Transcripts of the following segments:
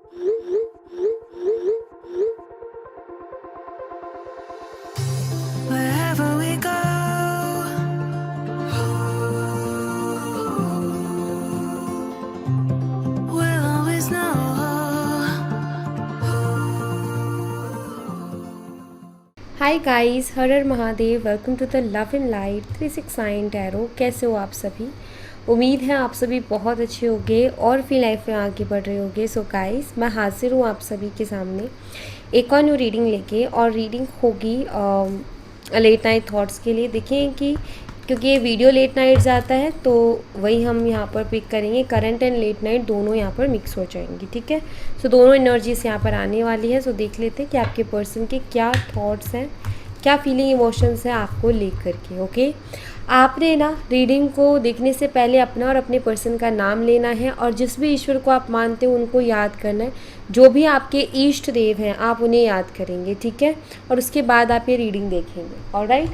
Wherever we go, we'll always know. Hi guys, हर हर Mahadev. Welcome to the love and light 369 tarot. कैसे हो आप सभी? उम्मीद है आप सभी बहुत अच्छे होंगे और फिर लाइफ में आगे बढ़ रहे होंगे। सो गाइस, मैं हाजिर हूँ आप सभी के सामने एक और न्यू रीडिंग लेके, और रीडिंग होगी लेट नाइट थॉट्स के लिए। देखिए कि क्योंकि ये वीडियो लेट नाइट जाता है तो वही हम यहाँ पर पिक करेंगे। करंट एंड लेट नाइट दोनों यहाँ पर मिक्स हो जाएंगी, ठीक है। सो दोनों एनर्जीज यहाँ पर आने वाली है। सो देख लेते हैं कि आपके पर्सन के क्या थॉट्स हैं, क्या फीलिंग इमोशंस हैं आपको लेकर के। ओके, आपने ना रीडिंग को देखने से पहले अपना और अपने पर्सन का नाम लेना है, और जिस भी ईश्वर को आप मानते हो उनको याद करना है। जो भी आपके इष्ट देव हैं आप उन्हें याद करेंगे, ठीक है। और उसके बाद आप ये रीडिंग देखेंगे, ऑलराइट।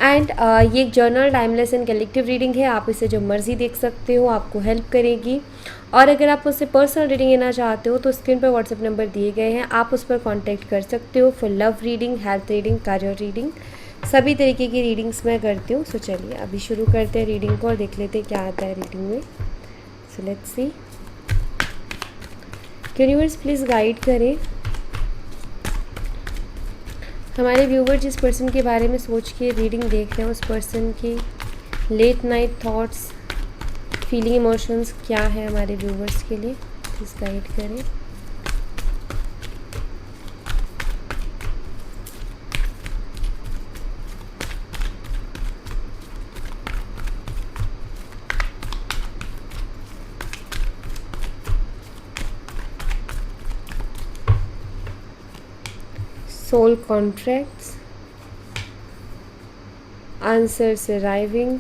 एंड ये एक journal, timeless and collective reading है। आप इसे जो मर्जी देख सकते हो, आपको हेल्प करेगी। और अगर आप मुझसे पर्सनल रीडिंग लेना चाहते हो तो स्क्रीन पर व्हाट्सएप नंबर दिए गए हैं, आप उस पर कांटेक्ट कर सकते हो for love reading, health reading, career reading. सभी तरीके की रीडिंग्स मैं करती हूँ। सो चलिए अभी शुरू करते हैं रीडिंग को और देख लेते हैं क्या आता है रीडिंग में। So let's see, universe please guide करें हमारे व्यूवर जिस पर्सन के बारे में सोच के रीडिंग देख रहे हैं, उस पर्सन की late night thoughts, feeling, emotions क्या है हमारे व्यूवर्स के लिए। प्लीज़ गाइड करें। soul contracts, answers arriving,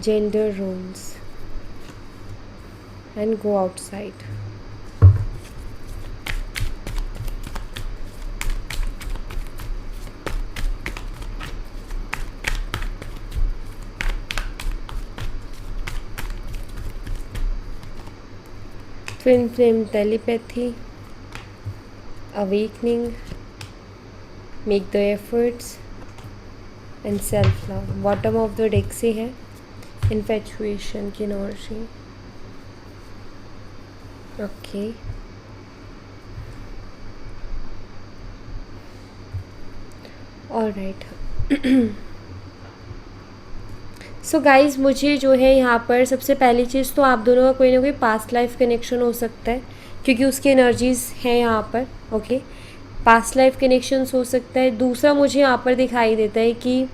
gender roles, and go outside. Twin flame telepathy, awakening, make the efforts, and self love. Bottom of the deck से है infatuation की energy. Okay, alright. So guys, मुझे जो है यहाँ पर सबसे पहली चीज़ तो आप दोनों का कोई ना कोई पास्ट लाइफ कनेक्शन हो सकता है, क्योंकि उसकी एनर्जीज़ हैं यहाँ पर। ओके, पास्ट लाइफ कनेक्शंस हो सकता है। दूसरा मुझे यहाँ पर दिखाई देता है कि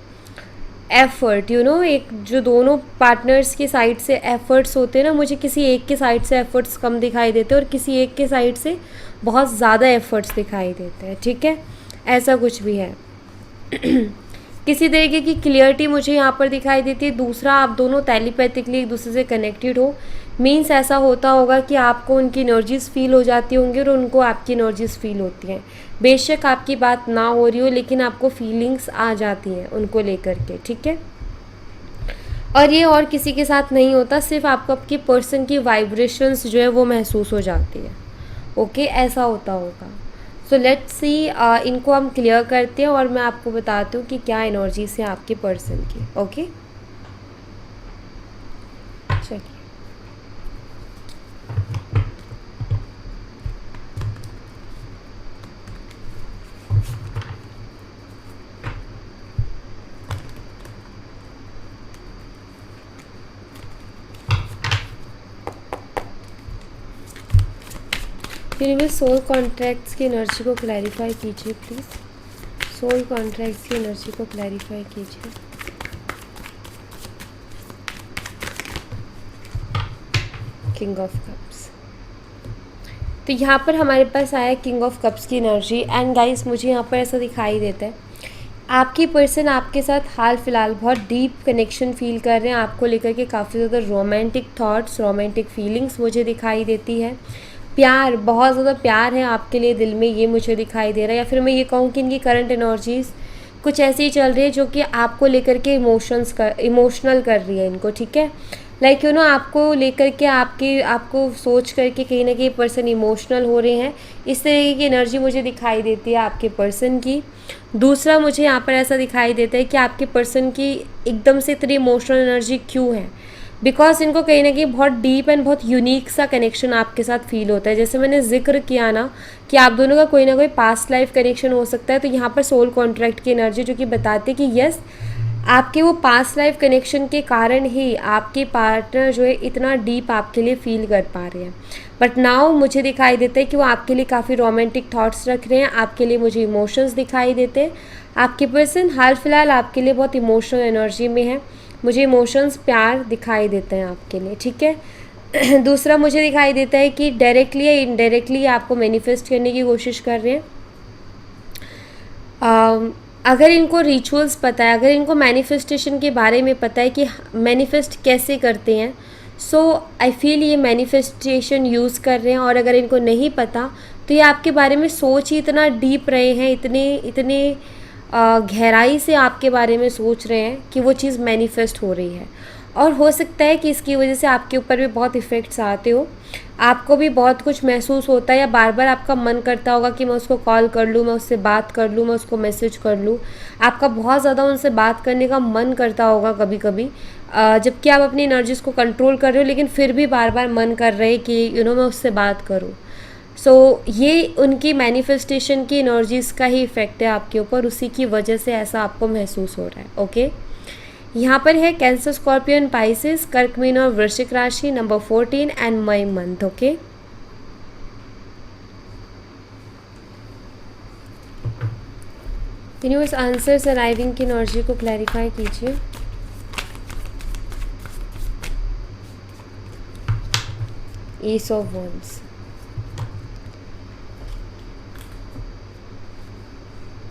एफ़र्ट, एक जो दोनों पार्टनर्स के साइड से एफ़र्ट्स होते हैं ना, मुझे किसी एक के साइड से एफ़र्ट्स कम दिखाई देते हैं और किसी एक के साइड से बहुत ज़्यादा एफ़र्ट्स दिखाई देते हैं, ठीक है। ऐसा कुछ भी है। किसी तरीके की क्लियरिटी मुझे यहाँ पर दिखाई देती है। दूसरा, आप दोनों टेलीपैथिकली एक दूसरे से कनेक्टेड हो, मीन्स ऐसा होता होगा कि आपको उनकी एनर्जीज़ फील हो जाती होंगी और उनको आपकी एनर्जीज़ फील होती हैं। बेशक आपकी बात ना हो रही हो, लेकिन आपको फीलिंग्स आ जाती हैं उनको लेकर के, ठीक है। और ये और किसी के साथ नहीं होता, सिर्फ आपको आपके पर्सन की वाइब्रेशंस जो है वो महसूस हो जाती है। ओके, ऐसा होता होगा। सो लेट्स सी, इनको हम क्लियर करते हैं और मैं आपको बताती हूँ कि क्या एनर्जीज है आपके पर्सन की। ओके, चलिए। यूनिवर्स, सोल कॉन्ट्रैक्ट्स की एनर्जी को क्लैरिफाई कीजिए प्लीज़। सोल कॉन्ट्रैक्ट्स की एनर्जी को क्लैरिफाई कीजिए। किंग ऑफ कप्स, तो यहाँ पर हमारे पास आया किंग ऑफ कप्स की एनर्जी। एंड गाइस, मुझे यहाँ पर ऐसा दिखाई देता है आपकी पर्सन आपके साथ हाल फिलहाल बहुत डीप कनेक्शन फील कर रहे हैं। आपको लेकर के काफ़ी ज़्यादा रोमांटिक थॉट्स, रोमांटिक फीलिंग्स मुझे दिखाई देती है। प्यार, बहुत ज़्यादा प्यार है आपके लिए दिल में, ये मुझे दिखाई दे रहा है। या फिर मैं ये कहूँ कि इनकी करंट एनर्जीज़ कुछ ऐसी ही चल रही है जो कि आपको लेकर के इमोशनल कर रही है इनको, ठीक है। लाइक आपको लेकर के आपको सोच करके कहीं ना कहीं पर्सन इमोशनल हो रहे हैं, इस तरीके की एनर्जी मुझे दिखाई देती है आपके पर्सन की। दूसरा मुझे यहाँ पर ऐसा दिखाई देता है कि आपके पर्सन की एकदम से इतनी इमोशनल एनर्जी क्यों है, बिकॉज इनको कहीं ना कहीं बहुत डीप एंड बहुत यूनिक सा कनेक्शन आपके साथ फील होता है। जैसे मैंने जिक्र किया ना कि आप दोनों का कोई ना कोई पास्ट लाइफ कनेक्शन हो सकता है, तो यहाँ पर सोल कॉन्ट्रैक्ट की एनर्जी जो कि बताती है कि यस, आपके वो पास्ट लाइफ कनेक्शन के कारण ही आपके पार्टनर जो है इतना डीप आपके लिए फील कर पा रहे हैं। बट नाउ मुझे दिखाई देता है कि वो आपके लिए काफ़ी रोमांटिक थॉट्स रख रहे हैं, आपके लिए मुझे इमोशंस दिखाई देते हैं। आपके पर्सन हाल फिलहाल आपके लिए बहुत इमोशनल एनर्जी में है, मुझे इमोशंस प्यार दिखाई देते हैं आपके लिए, ठीक है। दूसरा मुझे दिखाई देता है कि डायरेक्टली या इनडायरेक्टली आपको मैनिफेस्ट करने की कोशिश कर रहे हैं। अगर इनको रिचुअल्स पता है, अगर इनको मैनिफेस्टेशन के बारे में पता है कि मैनिफेस्ट कैसे करते हैं, सो आई फील ये मैनिफेस्टेशन यूज़ कर रहे हैं। और अगर इनको नहीं पता तो ये आपके बारे में सोच ही इतना डीप रहे हैं, इतने गहराई से आपके बारे में सोच रहे हैं कि वो चीज़ मैनिफेस्ट हो रही है। और हो सकता है कि इसकी वजह से आपके ऊपर भी बहुत इफ़ेक्ट्स आते हो, आपको भी बहुत कुछ महसूस होता है, या बार बार आपका मन करता होगा कि मैं उसको कॉल कर लूँ, मैं उससे बात कर लूँ, मैं उसको मैसेज कर लूँ। आपका बहुत ज़्यादा उनसे बात करने का मन करता होगा कभी कभी, जबकि आप अपनी एनर्जीज़ को कंट्रोल कर रहे हो, लेकिन फिर भी बार बार मन कर रहे हैं कि मैं उससे बात करूँ। सो ये उनकी मैनिफेस्टेशन की एनर्जीज़ का ही इफ़ेक्ट है आपके ऊपर, उसी की वजह से ऐसा आपको महसूस हो रहा है। ओके, यहाँ पर है कैंसर, स्कॉर्पियन, पाइसेस, कर्क, मीन और वृश्चिक राशि, number 14 and May month. Okay, universe answers arriving की एनर्जी को क्लैरिफाई कीजिए। एस ऑफ वंस,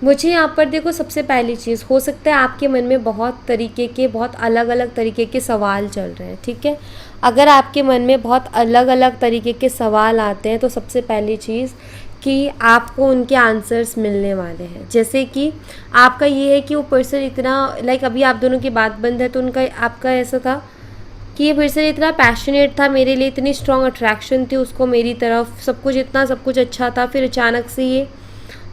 मुझे यहाँ पर देखो, सबसे पहली चीज़ हो सकता है आपके मन में बहुत अलग अलग तरीके के सवाल चल रहे हैं, ठीक है। अगर आपके मन में बहुत अलग अलग तरीके के सवाल आते हैं तो सबसे पहली चीज़ कि आपको उनके आंसर्स मिलने वाले हैं। जैसे कि आपका ये है कि वो पर्सन इतना लाइक अभी आप दोनों की बात बंद है तो उनका आपका ऐसा था कि ये पर्सन इतना पैशनेट था मेरे लिए, इतनी स्ट्रॉन्ग अट्रैक्शन थी उसको मेरी तरफ, सब कुछ अच्छा था, फिर अचानक से ये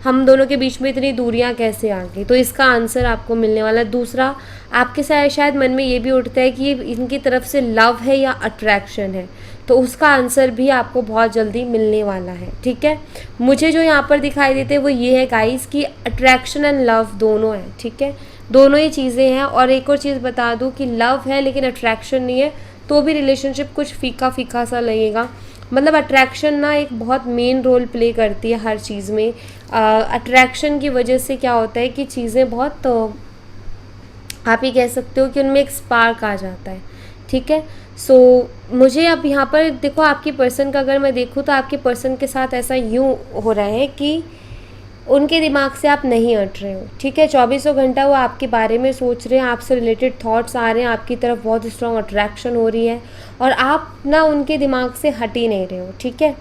हम दोनों के बीच में इतनी दूरियां कैसे आ गई, तो इसका आंसर आपको मिलने वाला है। दूसरा, आपके शायद मन में ये भी उठता है कि इनकी तरफ से लव है या अट्रैक्शन है, तो उसका आंसर भी आपको बहुत जल्दी मिलने वाला है, ठीक है। मुझे जो यहाँ पर दिखाई देते हैं वो ये है गाइस कि अट्रैक्शन एंड लव दोनों है, ठीक है, दोनों ही चीज़ें हैं। और एक और चीज़ बता दूँ कि लव है लेकिन अट्रैक्शन नहीं है तो भी रिलेशनशिप कुछ फीका फीका सा लगेगा। मतलब अट्रैक्शन ना एक बहुत मेन रोल प्ले करती है हर चीज़ में। अट्रैक्शन की वजह से क्या होता है कि चीज़ें बहुत आप ही कह सकते हो कि उनमें एक स्पार्क आ जाता है, ठीक है। सो मुझे अब यहाँ पर देखो, आपकी पर्सन का अगर मैं देखूँ तो आपके पर्सन के साथ ऐसा यूँ हो रहा है कि उनके दिमाग से आप नहीं हट रहे हो, ठीक है। 24 घंटा वो आपके बारे में सोच रहे हैं, आपसे रिलेटेड थॉट्स आ रहे हैं, आपकी तरफ बहुत स्ट्रॉन्ग अट्रैक्शन हो रही है और आप ना उनके दिमाग से हट ही नहीं रहे हो, ठीक है।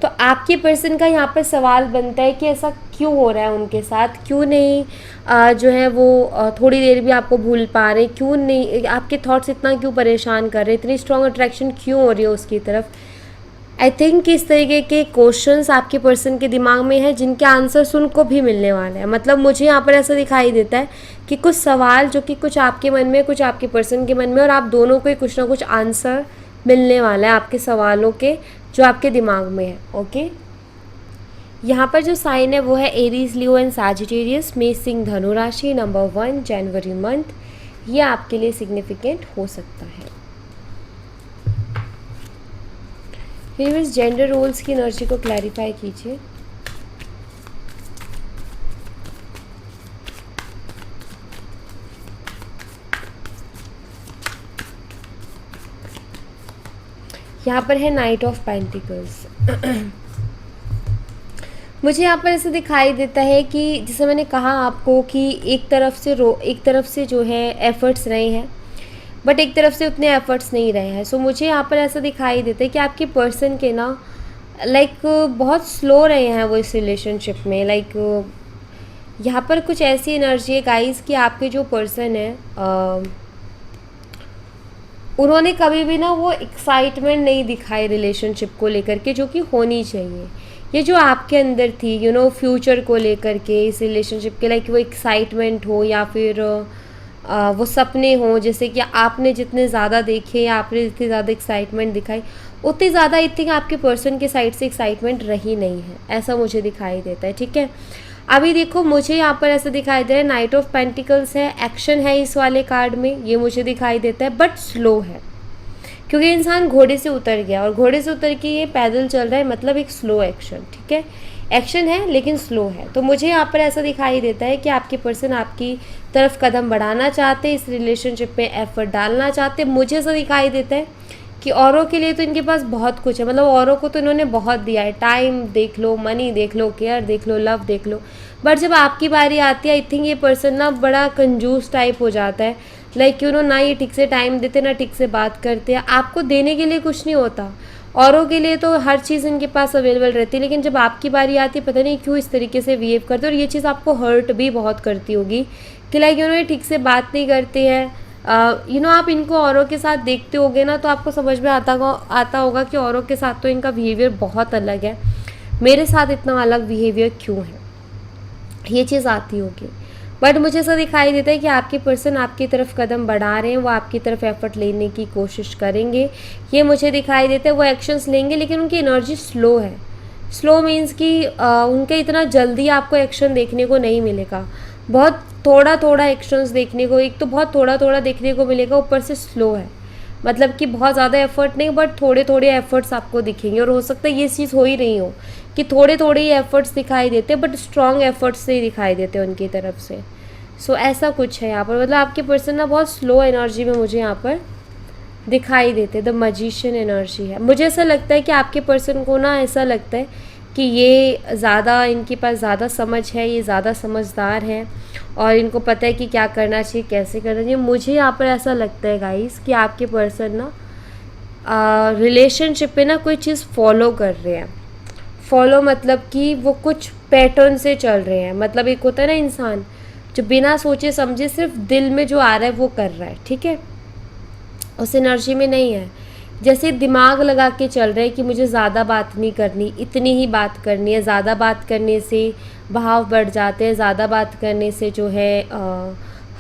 तो आपके पर्सन का यहाँ पर सवाल बनता है कि ऐसा क्यों हो रहा है उनके साथ, क्यों नहीं जो है वो थोड़ी देर भी आपको भूल पा रहे, क्यों नहीं आपके थॉट्स इतना क्यों परेशान कर रहे, इतनी स्ट्रॉन्ग अट्रैक्शन क्यों हो रही है उसकी तरफ। आई थिंक इस तरीके के क्वेश्चंस आपके पर्सन के दिमाग में है जिनके आंसर्स उनको भी मिलने वाले हैं। मतलब मुझे यहाँ पर ऐसा दिखाई देता है कि कुछ सवाल जो कि कुछ आपके मन में, कुछ आपके पर्सन के मन में, और आप दोनों को ही कुछ ना कुछ आंसर मिलने वाला है आपके सवालों के जो आपके दिमाग में है। ओके, यहाँ पर जो साइन है वो है एरीज, लियो एंड सैजिटेरियस, मेष, सिंह, धनु राशि, नंबर 1 जनवरी मंथ। ये आपके लिए सिग्निफिकेंट हो सकता है। फिर जेंडर रोल्स की एनर्जी को क्लैरिफाई कीजिए। यहाँ पर है नाइट ऑफ पेंटिकल्स। मुझे यहाँ पर ऐसा दिखाई देता है कि जैसे मैंने कहा आपको कि एक तरफ से जो है एफर्ट्स रहे हैं, बट एक तरफ से उतने एफर्ट्स नहीं रहे हैं। सो मुझे यहाँ पर ऐसा दिखाई देता है कि आपके पर्सन के ना लाइक बहुत स्लो रहे हैं वो इस रिलेशनशिप में। लाइक यहाँ पर कुछ ऐसी एनर्जी है गाइस कि आपके जो पर्सन है उन्होंने कभी भी ना वो एक्साइटमेंट नहीं दिखाई रिलेशनशिप को लेकर के, जो कि होनी चाहिए। ये जो आपके अंदर थी फ्यूचर को लेकर के इस रिलेशनशिप के, लाइक वो एक्साइटमेंट हो या फिर वो सपने हों, जैसे कि आपने जितने ज़्यादा देखे या आपने जितनी ज़्यादा एक्साइटमेंट दिखाई, उतनी ज़्यादा आई थिंक आपके पर्सन के साइड से एक्साइटमेंट रही नहीं है, ऐसा मुझे दिखाई देता है। ठीक है, अभी देखो मुझे यहाँ पर ऐसा दिखाई दे रहा है, नाइट ऑफ पेंटिकल्स है, एक्शन है इस वाले कार्ड में, ये मुझे दिखाई देता है, बट स्लो है, क्योंकि इंसान घोड़े से उतर गया और घोड़े से उतर के ये पैदल चल रहा है, मतलब एक स्लो एक्शन। ठीक है, एक्शन है लेकिन स्लो है। तो मुझे यहाँ पर ऐसा दिखाई देता है कि आपके पर्सन आपकी तरफ कदम बढ़ाना चाहते हैं, इस रिलेशनशिप में एफर्ट डालना चाहते हैं। मुझे ऐसा दिखाई देता है कि औरों के लिए तो इनके पास बहुत कुछ है, मतलब औरों को तो इन्होंने बहुत दिया है, टाइम देख लो, मनी देख लो, केयर देख लो, लव देख लो, बट जब आपकी बारी आती है आई थिंक ये पर्सन ना बड़ा कंजूस टाइप हो जाता है। लाइक ना ये ठीक से टाइम देते, ना ठीक से बात करते हैं, आपको देने के लिए कुछ नहीं होता। औरों के लिए तो हर चीज़ इनके पास अवेलेबल रहती है, लेकिन जब आपकी बारी आती है पता नहीं क्यों इस तरीके से बिहेव करते हैं, और ये चीज़ आपको हर्ट भी बहुत करती होगी कि लाइक ये ठीक से बात नहीं करते हैं। आप इनको औरों के साथ देखते होगे ना, तो आपको समझ में आता होगा कि औरों के साथ तो इनका बिहेवियर बहुत अलग है, मेरे साथ इतना अलग बिहेवियर क्यों है, ये चीज़ आती होगी। बट मुझे ऐसा दिखाई देता है कि आपके पर्सन आपकी तरफ कदम बढ़ा रहे हैं, वो आपकी तरफ एफर्ट लेने की कोशिश करेंगे, ये मुझे दिखाई देता है। वो एक्शंस लेंगे लेकिन उनकी एनर्जी स्लो है। स्लो मीन्स कि उनके इतना जल्दी आपको एक्शन देखने को नहीं मिलेगा, बहुत थोड़ा थोड़ा एक्शंस देखने को, एक तो बहुत थोड़ा थोड़ा देखने को मिलेगा, ऊपर से स्लो है, मतलब कि बहुत ज़्यादा एफर्ट नहीं, बट थोड़े थोड़े एफर्ट्स आपको दिखेंगे। और हो सकता है ये चीज़ हो ही रही हो कि थोड़े थोड़े ही एफर्ट्स दिखाई देते, बट स्ट्रॉन्ग एफर्ट्स से ही दिखाई देते उनकी तरफ से। सो ऐसा कुछ है यहाँ पर, मतलब आपके पर्सन ना बहुत स्लो एनर्जी में मुझे यहाँ पर दिखाई देते, द मैजिशियन एनर्जी है। मुझे ऐसा लगता है कि आपके पर्सन को ना ऐसा लगता है कि ये ज़्यादा, इनके पास ज़्यादा समझ है, ये ज़्यादा समझदार है और इनको पता है कि क्या करना चाहिए, कैसे करना चाहिए। मुझे यहाँ पर ऐसा लगता है गाइस कि आपके पर्सन ना रिलेशनशिप पे ना कोई चीज़ फॉलो कर रहे हैं। फॉलो मतलब कि वो कुछ पैटर्न से चल रहे हैं, मतलब एक होता है ना इंसान जो बिना सोचे समझे सिर्फ दिल में जो आ रहा है वो कर रहा है। ठीक है, उस एनर्जी में नहीं है, जैसे दिमाग लगा के चल रहे हैं कि मुझे ज़्यादा बात नहीं करनी, इतनी ही बात करनी है। ज़्यादा बात करने से भाव बढ़ जाते हैं, ज़्यादा बात करने से जो है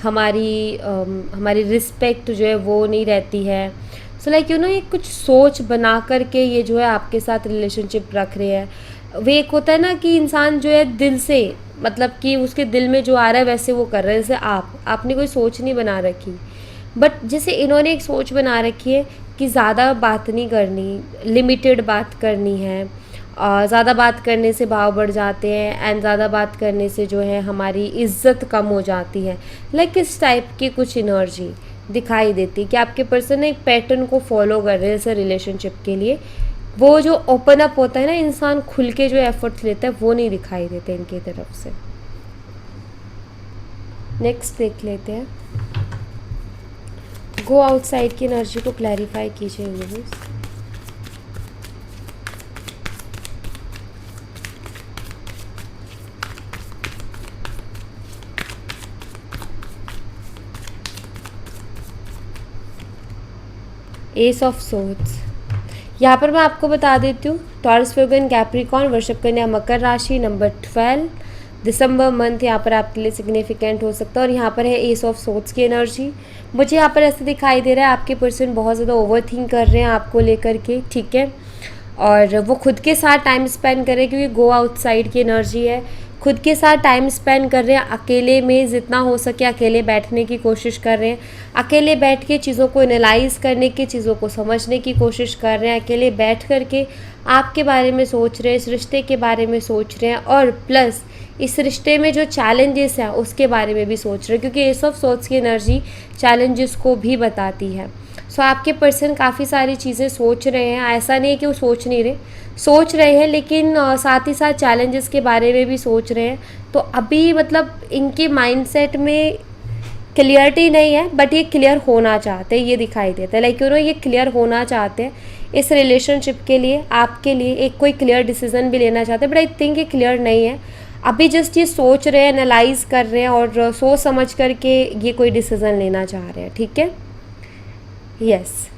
हमारी रिस्पेक्ट जो है वो नहीं रहती है। सो लाइक ये कुछ सोच बना करके ये जो है आपके साथ रिलेशनशिप रख रहे हैं। वे एक होता है ना कि इंसान जो है दिल से, मतलब कि उसके दिल में जो आ रहा है वैसे वो कर रहा है। जैसे आपने कोई सोच नहीं बना रखी, बट जैसे इन्होंने एक सोच बना रखी है कि ज़्यादा बात नहीं करनी, लिमिटेड बात करनी है। ज़्यादा बात करने से भाव बढ़ जाते हैं एंड ज़्यादा बात करने से जो है हमारी इज्जत कम हो जाती है। लाइक इस टाइप की कुछ एनर्जी दिखाई देती है कि आपके पर्सन एक पैटर्न को फॉलो कर रहे हैं जैसे रिलेशनशिप के लिए। वो जो ओपन अप होता है ना, इंसान खुल के जो एफर्ट्स लेता है वो नहीं दिखाई देते इनकी तरफ से। नेक्स्ट देख लेते हैं, गो आउटसाइड की एनर्जी को क्लैरिफाई कीजिए यूनिवर्स। एस ऑफ सोर्ड्स, यहाँ पर मैं आपको बता देती हूँ, टॉरस, वर्गन, कैप्रिकॉर्न, वृषभ, कन्या, मकर राशि, नंबर 12, दिसंबर मंथ यहाँ पर आपके लिए सिग्निफिकेंट हो सकता है। और यहाँ पर है एस ऑफ सोर्ड्स की एनर्जी। मुझे यहाँ पर ऐसे दिखाई दे रहा है आपके पर्सन बहुत ज़्यादा ओवर थिंक कर रहे हैं आपको लेकर के। ठीक है, और वो खुद के साथ टाइम स्पेंड कर रहे हैं, क्योंकि गो आउटसाइड की एनर्जी है। खुद के साथ टाइम स्पेंड कर रहे हैं, अकेले में जितना हो सके अकेले बैठने की कोशिश कर रहे हैं, अकेले बैठ के चीज़ों को एनालाइज करने की, चीज़ों को समझने की कोशिश कर रहे हैं, अकेले बैठ कर के आपके बारे में सोच रहे हैं, इस रिश्ते के बारे में सोच रहे हैं, और प्लस इस रिश्ते में जो चैलेंजेस हैं उसके बारे में भी सोच रहे हैं, क्योंकि एस ऑफ सोर्ड्स की एनर्जी चैलेंजेस को भी बताती है। सो आपके पर्सन काफ़ी सारी चीज़ें सोच रहे हैं, ऐसा नहीं है कि वो सोच नहीं रहे, सोच रहे हैं, लेकिन साथ ही साथ चैलेंजेस के बारे में भी सोच रहे हैं। तो अभी मतलब इनके माइंडसेट में क्लियरिटी नहीं है, बट ये क्लियर होना चाहते हैं, ये दिखाई देता है। लाइक ये क्लियर होना चाहते हैं इस रिलेशनशिप के लिए, आपके लिए एक कोई क्लियर डिसीजन भी लेना चाहते हैं, बट आई थिंक ये क्लियर नहीं है अभी। जस्ट ये सोच रहे हैं, एनालाइज कर रहे हैं और सोच समझ करके ये कोई डिसीज़न लेना चाह रहे हैं। ठीक है, यस।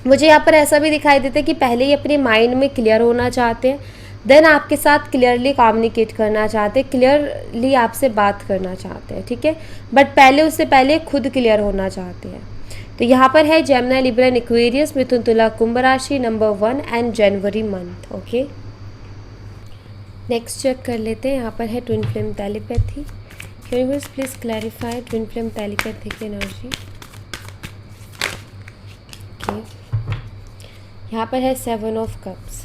मुझे यहाँ पर ऐसा भी दिखाई देता है कि पहले ही अपने माइंड में क्लियर होना चाहते हैं, देन आपके साथ क्लियरली कम्युनिकेट करना चाहते हैं, क्लियरली आपसे बात करना चाहते हैं, ठीक है, बट पहले उससे पहले खुद क्लियर होना चाहते हैं। तो यहाँ पर है जेमिनी, लिब्रा एंड एक्वेरियस, मिथुन, तुला, कुंभ राशि, number 1 and January month. Okay, next check कर लेते हैं। यहाँ पर है twin flame telepathy. Universe please clarify twin flame telepathy की एनर्जी। ओके, यहाँ पर है 7 ऑफ कप्स।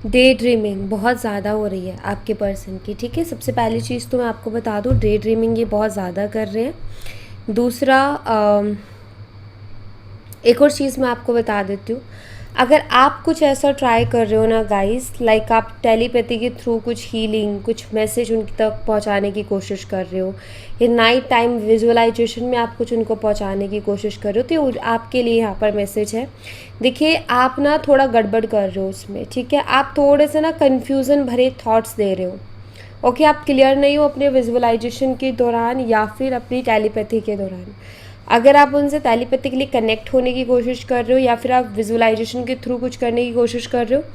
डे ड्रीमिंग बहुत ज़्यादा हो रही है आपके पर्सन की, ठीक है। सबसे पहली चीज़ तो मैं आपको बता दूँ, डे ड्रीमिंग ये बहुत ज़्यादा कर रहे हैं। दूसरा, एक और चीज़ मैं आपको बता देती हूँ, अगर आप कुछ ऐसा ट्राई कर रहे हो ना गाइस, लाइक आप टेलीपैथी के थ्रू कुछ हीलिंग, कुछ मैसेज उनकी तक पहुंचाने की कोशिश कर रहे हो, या नाइट टाइम विजुअलाइजेशन में आप कुछ उनको पहुंचाने की कोशिश कर रहे हो, तो आपके लिए यहाँ पर मैसेज है। देखिए, आप ना थोड़ा गड़बड़ कर रहे हो उसमें, ठीक है। आप थोड़े से ना कन्फ्यूज़न भरे थॉट्स दे रहे हो। ओके, आप क्लियर नहीं हो अपने विजुअलाइजेशन के दौरान या फिर अपनी टेलीपैथी के दौरान। अगर आप उनसे टेलीपैथिकली कनेक्ट होने की कोशिश कर रहे हो या फिर आप विजुअलाइजेशन के थ्रू कुछ करने की कोशिश कर रहे हो,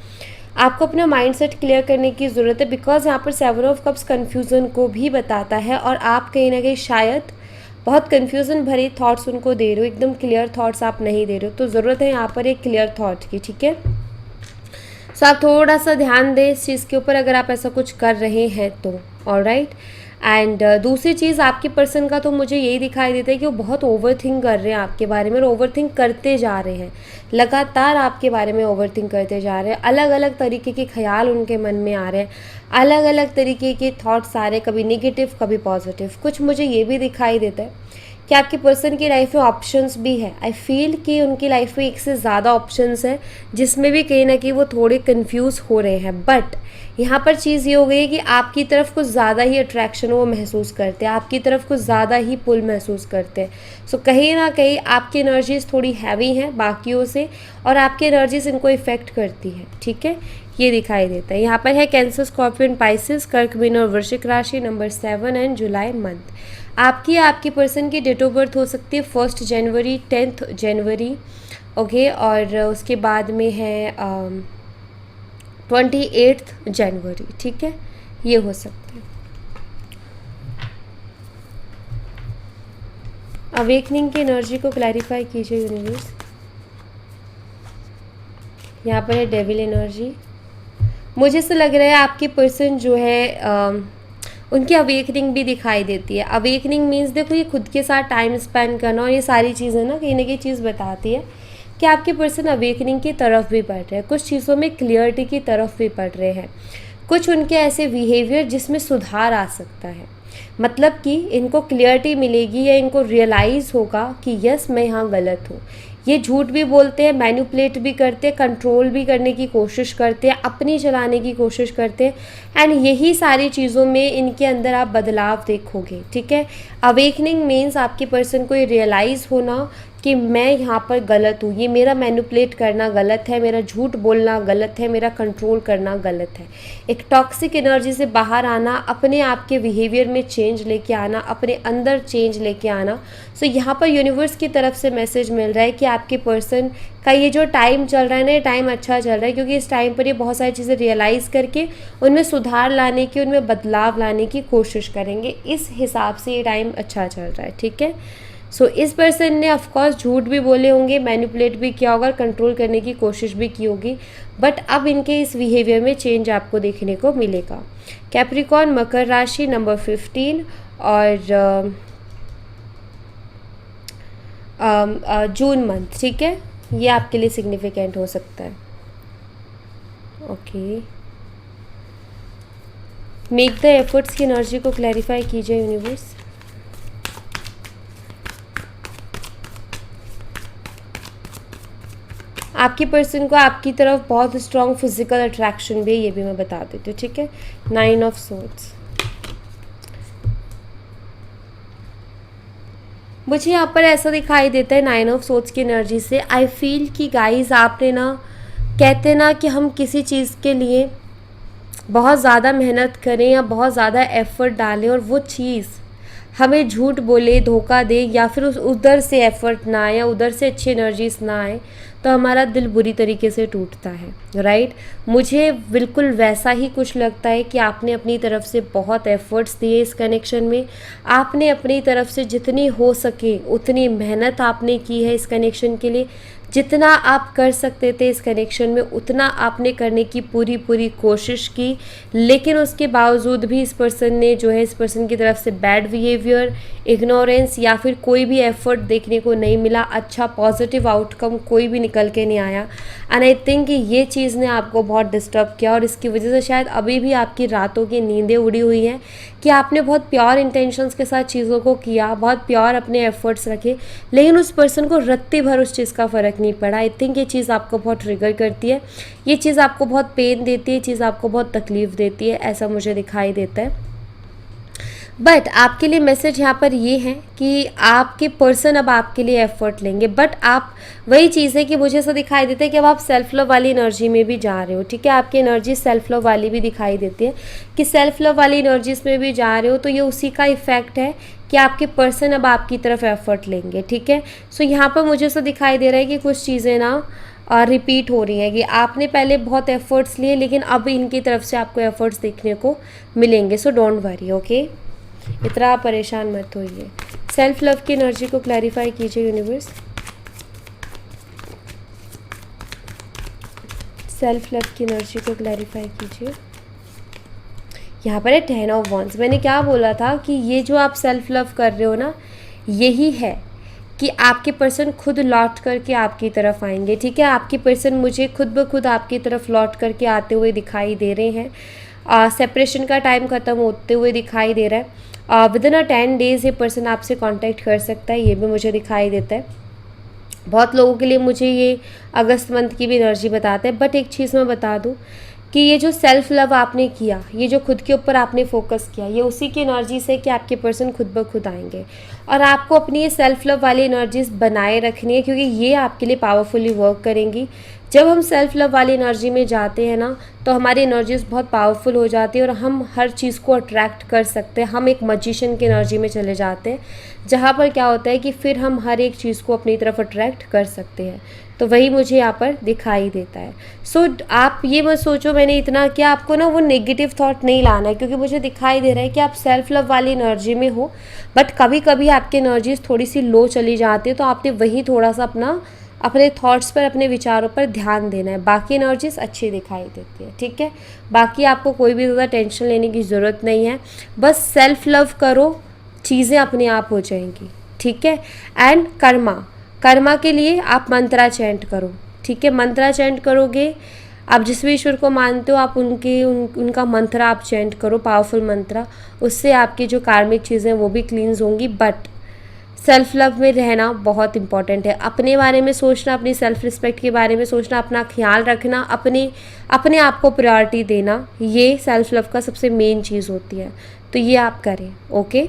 आपको अपना माइंडसेट क्लियर करने की ज़रूरत है, बिकॉज यहाँ पर 7 ऑफ कप्स कन्फ्यूज़न को भी बताता है और आप कहीं ना कहीं शायद बहुत कन्फ्यूज़न भरे थॉट्स उनको दे रहे हो, एकदम क्लियर थॉट्स आप नहीं दे रहे हो। तो ज़रूरत है यहाँ पर एक क्लियर थॉट की, ठीक है। सो आप थोड़ा सा ध्यान दें इस चीज़ के ऊपर अगर आप ऐसा कुछ कर रहे हैं तो, ऑलराइट। एंड दूसरी चीज़ आपके पर्सन का तो मुझे यही दिखाई देता है कि वो बहुत ओवर थिंक कर रहे हैं आपके बारे में, और ओवर थिंक करते जा रहे हैं, लगातार आपके बारे में ओवर थिंक करते जा रहे हैं। अलग अलग तरीके के ख्याल उनके मन में आ रहे हैं, अलग अलग तरीके के थॉट्स आ रहे हैं, कभी नेगेटिव कभी पॉजिटिव। कुछ मुझे ये भी दिखाई देता है कि आपके पर्सन की लाइफ में ऑप्शंस भी है। आई फील कि उनकी लाइफ में एक से ज़्यादा ऑप्शंस है, जिसमें भी कहीं ना कहीं वो थोड़े कंफ्यूज हो रहे हैं। बट यहाँ पर चीज़ ये हो गई है कि आपकी तरफ कुछ ज़्यादा ही अट्रैक्शन वो महसूस करते हैं, आपकी तरफ कुछ ज़्यादा ही पुल महसूस करते हैं। सो कहीं ना कहीं आपकी एनर्जीज थोड़ी हैवी हैं बाकियों से, और आपकी एनर्जीज इनको इफ़ेक्ट करती है, ठीक है, ये दिखाई देता है। यहाँ पर है कैंसर, स्कॉर्पियन, पाइसेस, कर्क, मीन और वृश्चिक राशि, नंबर 7 एंड जुलाई मंथ। आपकी पर्सन की डेट ऑफ बर्थ हो सकती है 1 जनवरी, 10 जनवरी, ओके, और उसके बाद में है 28 जनवरी, ठीक है, ये हो सकता है। अवेकनिंग की एनर्जी को क्लैरिफाई कीजिए यूनिवर्स। यहाँ पर है डेविल एनर्जी। मुझे ऐसा लग रहा है आपकी पर्सन जो है उनकी अवेकनिंग भी दिखाई देती है। अवेकनिंग मीन्स देखो, ये खुद के साथ टाइम स्पेंड करना और ये सारी चीज़ें ना कहीं चीज़ बताती है कि आपके पर्सन अवेकनिंग की तरफ भी बढ़ रहे हैं, कुछ चीज़ों में क्लियरिटी की तरफ भी बढ़ रहे हैं। कुछ उनके ऐसे बिहेवियर जिसमें सुधार आ सकता है, मतलब कि इनको क्लियरिटी मिलेगी या इनको रियलाइज़ होगा कि यस मैं यहाँ गलत हूँ। ये झूठ भी बोलते हैं, मैनिपुलेट भी करते हैं, कंट्रोल भी करने की कोशिश करते हैं, अपनी चलाने की कोशिश करते हैं, एंड यही सारी चीज़ों में इनके अंदर आप बदलाव देखोगे, ठीक है। अवेकनिंग मीन्स आपके पर्सन को ये रियलाइज़ होना कि मैं यहाँ पर गलत हूँ, ये मेरा मैनिपुलेट करना गलत है, मेरा झूठ बोलना गलत है, मेरा कंट्रोल करना गलत है। एक टॉक्सिक एनर्जी से बाहर आना, अपने आप के बिहेवियर में चेंज लेके आना, अपने अंदर चेंज लेके आना। सो यहाँ पर यूनिवर्स की तरफ से मैसेज मिल रहा है कि आपके पर्सन का ये जो टाइम चल रहा है ना, ये टाइम अच्छा चल रहा है, क्योंकि इस टाइम पर ये बहुत सारी चीज़ें रियलाइज़ करके उनमें सुधार लाने की, उनमें बदलाव लाने की कोशिश करेंगे। इस हिसाब से ये टाइम अच्छा चल रहा है, ठीक है। सो इस पर्सन ने ऑफकोर्स झूठ भी बोले होंगे, मैनिपुलेट भी किया होगा, कंट्रोल करने की कोशिश भी की होगी, बट अब इनके इस बिहेवियर में चेंज आपको देखने को मिलेगा। कैप्रिकॉर्न, मकर राशि, नंबर 15 और जून मंथ, ठीक है, ये आपके लिए सिग्निफिकेंट हो सकता है। ओके, मेक द एफर्ट्स की एनर्जी को क्लैरिफाई कीजिए यूनिवर्स। आपकी पर्सन को आपकी तरफ बहुत स्ट्रॉन्ग फिजिकल अट्रैक्शन भी है, ये भी मैं बता देती हूँ, ठीक है। 9 ऑफ सोर्ड्स। मुझे यहाँ पर ऐसा दिखाई देता है 9 ऑफ सोर्ड्स की एनर्जी से। आई फील कि गाइस आपने ना, कहते ना कि हम किसी चीज़ के लिए बहुत ज़्यादा मेहनत करें या बहुत ज़्यादा एफर्ट डालें और वो चीज़ हमें झूठ बोले, धोखा दे या फिर उस उधर से एफर्ट ना आए या उधर से अच्छी एनर्जीज ना आए तो हमारा दिल बुरी तरीके से टूटता है, राइट। मुझे बिल्कुल वैसा ही कुछ लगता है कि आपने अपनी तरफ से बहुत एफर्ट्स दिए इस कनेक्शन में, आपने अपनी तरफ से जितनी हो सके उतनी मेहनत आपने की है इस कनेक्शन के लिए, जितना आप कर सकते थे इस कनेक्शन में उतना आपने करने की पूरी कोशिश की, लेकिन उसके बावजूद भी इस पर्सन ने जो है, इस पर्सन की तरफ से बैड बिहेवियर, इग्नोरेंस या फिर कोई भी एफर्ट देखने को नहीं मिला, अच्छा पॉजिटिव आउटकम कोई भी निकल के नहीं आया। एंड आई थिंक कि ये चीज़ ने आपको बहुत डिस्टर्ब किया और इसकी वजह से शायद अभी भी आपकी रातों की नींदें उड़ी हुई हैं कि आपने बहुत प्योर इंटेंशंस के साथ चीज़ों को किया, बहुत प्योर अपने एफर्ट्स रखे, लेकिन उस पर्सन को रत्ती भर उस चीज़ का फ़र्क नहीं पड़ा। आई थिंक ये चीज़ आपको बहुत ट्रिगर करती है, ये चीज़ आपको बहुत पेन देती है, चीज़ आपको बहुत तकलीफ़ देती है, ऐसा मुझे दिखाई देता है। बट आपके लिए मैसेज यहाँ पर ये है कि आपके पर्सन अब आपके लिए एफर्ट लेंगे, बट आप वही चीज़ है कि मुझे ऐसा दिखाई देता है कि अब आप सेल्फ लव वाली एनर्जी में भी जा रहे हो, ठीक है। आपकी एनर्जी सेल्फ लव वाली भी दिखाई देती है कि सेल्फ लव वाली एनर्जीज में भी जा रहे हो, तो ये उसी का इफेक्ट है कि आपके पर्सन अब आपकी तरफ एफर्ट लेंगे, ठीक है। सो यहाँ पर मुझे ऐसा दिखाई दे रहा है कि कुछ चीज़ें ना रिपीट हो रही हैं कि आपने पहले बहुत एफर्ट्स लिए लेकिन अब इनकी तरफ से आपको एफर्ट्स देखने को मिलेंगे। सो डोंट वरी, ओके, इतना परेशान मत होइए। सेल्फ लव की एनर्जी को क्लैरिफाई कीजिए यूनिवर्स। सेल्फ लव की एनर्जी को क्लैरिफाई कीजिए। यहाँ पर है 10 ऑफ वॉन्ड्स। मैंने क्या बोला था कि ये जो आप सेल्फ लव कर रहे हो ना, यही है कि आपके पर्सन खुद लौट करके आपकी तरफ आएंगे, ठीक है। आपकी पर्सन मुझे खुद ब खुद आपकी तरफ लौट करके आते हुए दिखाई दे रहे हैं। सेपरेशन का टाइम ख़त्म होते हुए दिखाई दे रहा है। विदिन अ 10 डेज़ ये पर्सन आपसे कांटेक्ट कर सकता है, ये भी मुझे दिखाई देता है। बहुत लोगों के लिए मुझे ये अगस्त मंथ की भी एनर्जी बताता है। बट एक चीज़ मैं बता दूँ कि ये जो सेल्फ लव आपने किया, ये जो खुद के ऊपर आपने फोकस किया, ये उसी की एनर्जी से कि आपके पर्सन खुद ब खुद आएंगे और आपको अपनी ये सेल्फ लव वाली एनर्जीज बनाए रखनी है, क्योंकि ये आपके लिए पावरफुली वर्क करेंगी। जब हम सेल्फ लव वाली एनर्जी में जाते हैं ना, तो हमारी एनर्जीज बहुत पावरफुल हो जाती है और हम हर चीज़ को अट्रैक्ट कर सकते हैं। हम एक मैजिशियन की एनर्जी में चले जाते हैं, जहाँ पर क्या होता है कि फिर हम हर एक चीज़ को अपनी तरफ अट्रैक्ट कर सकते हैं। तो वही मुझे यहाँ पर दिखाई देता है। सो आप ये मत सोचो मैंने इतना किया, आपको ना वो नेगेटिव थॉट नहीं लाना है, क्योंकि मुझे दिखाई दे रहा है कि आप सेल्फ लव वाली एनर्जी में हो, बट कभी कभी आपकी एनर्जीज थोड़ी सी लो चली जाती है, तो आपने वहीं थोड़ा सा अपने थॉट्स पर, अपने विचारों पर ध्यान देना है। बाकी एनर्जीज अच्छी दिखाई देती है, ठीक है। बाकी आपको कोई भी ज़्यादा टेंशन लेने की ज़रूरत नहीं है, बस सेल्फ लव करो, चीज़ें अपने आप हो जाएंगी, ठीक है। एंड कर्मा के लिए आप मंत्रा चैंट करो, ठीक है। मंत्रा चैंट करोगे, आप जिस भी ईश्वर को मानते हो आप उनका मंत्रा आप चैंट करो, पावरफुल मंत्रा, उससे आपकी जो कार्मिक चीज़ें वो भी क्लींस होंगी। बट सेल्फ लव में रहना बहुत इंपॉर्टेंट है। अपने बारे में सोचना, अपनी सेल्फ रिस्पेक्ट के बारे में सोचना, अपना ख्याल रखना, अपने आप को प्रायोरिटी देना, ये सेल्फ लव का सबसे मेन चीज़ होती है। तो ये आप करें, ओके।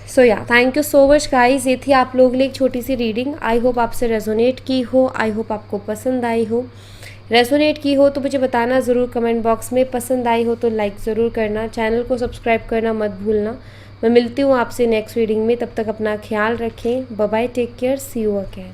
सो या thank you so much guys, ये थी आप लोगों के लिए एक छोटी सी रीडिंग। आई होप आपसे रेजोनेट की हो, आई होप आपको पसंद आई हो। रेजोनेट की हो तो मुझे बताना ज़रूर कमेंट बॉक्स में, पसंद आई हो तो लाइक ज़रूर करना, चैनल को सब्सक्राइब करना मत भूलना। मैं मिलती हूँ आपसे नेक्स्ट रीडिंग में, तब तक अपना ख्याल रखें। Bye bye, take care, see you again.